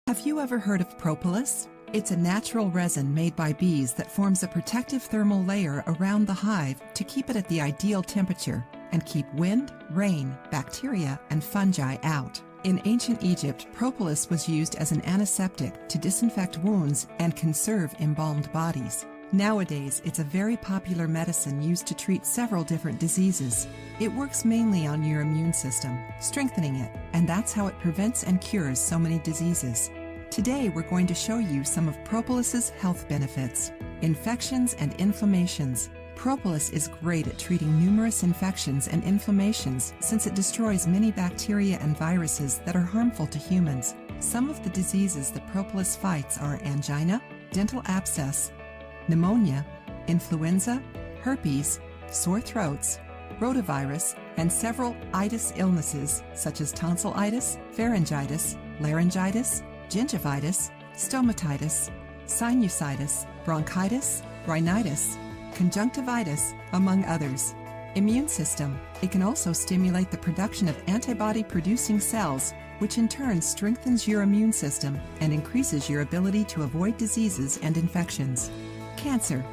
Have you ever heard of propolis? It's a natural resin made by bees that forms a protective thermal layer around the hive to keep it at the ideal temperature and keep wind, rain, bacteria, and fungi out. In ancient Egypt, propolis was used as an antiseptic to disinfect wounds and conserve embalmed bodies. Nowadays, it's a very popular medicine used to treat several different diseases. It works mainly on your immune system, strengthening it, and that's how it prevents and cures so many diseases. Today, we're going to show you some of propolis's health benefits. Infections and inflammations. Propolis is great at treating numerous infections and inflammations since it destroys many bacteria and viruses that are harmful to humans. Some of the diseases that propolis fights are angina, dental abscess, pneumonia, influenza, herpes, sore throats, rotavirus, and several itis illnesses such as tonsillitis, pharyngitis, laryngitis, gingivitis, stomatitis, sinusitis, bronchitis, rhinitis, conjunctivitis, among others. Immune system. It can also stimulate the production of antibody-producing cells, which in turn strengthens your immune system and increases your ability to avoid diseases and infections. Cancer.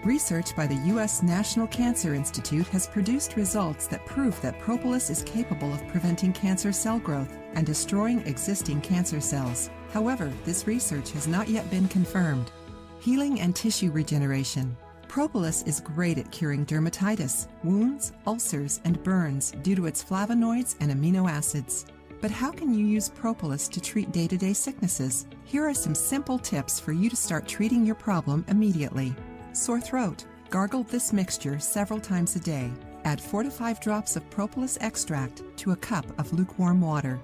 Research by the U.S. National Cancer Institute has produced results that prove that propolis is capable of preventing cancer cell growth and destroying existing cancer cells. However, this research has not yet been confirmed. Healing and tissue regeneration. Propolis is great at curing dermatitis, wounds, ulcers, and burns due to its flavonoids and amino acids. But how can you use propolis to treat day-to-day sicknesses? Here are some simple tips for you to start treating your problem immediately. Sore throat. Gargle this mixture several times a day. Add 4 to 5 drops of propolis extract to a cup of lukewarm water.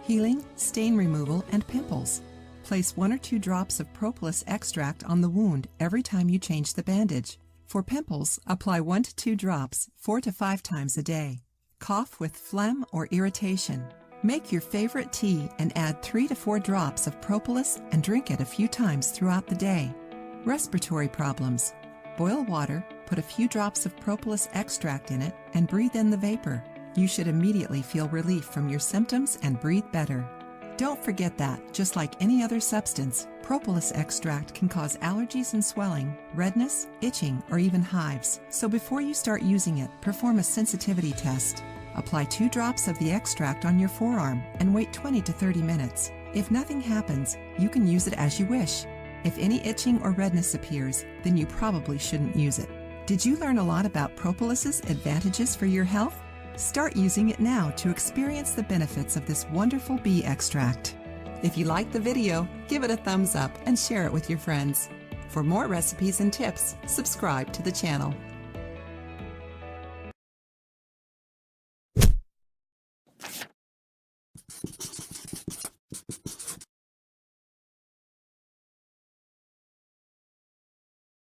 Healing, stain removal, and pimples. Place 1 or 2 drops of propolis extract on the wound every time you change the bandage. For pimples, apply 1 to 2 drops 4 to 5 times a day. Cough with phlegm or irritation. Make your favorite tea and add 3 to 4 drops of propolis and drink it a few times throughout the day. Respiratory problems. Boil water, put a few drops of propolis extract in it, and breathe in the vapor. You should immediately feel relief from your symptoms and breathe better. Don't forget that, just like any other substance, propolis extract can cause allergies and swelling, redness, itching, or even hives. So before you start using it, perform a sensitivity test. Apply 2 drops of the extract on your forearm and wait 20 to 30 minutes. If nothing happens, you can use it as you wish. If any itching or redness appears, then you probably shouldn't use it. Did you learn a lot about propolis's advantages for your health? Start using it now to experience the benefits of this wonderful bee extract. If you liked the video, give it a thumbs up and share it with your friends. For more recipes and tips, subscribe to the channel.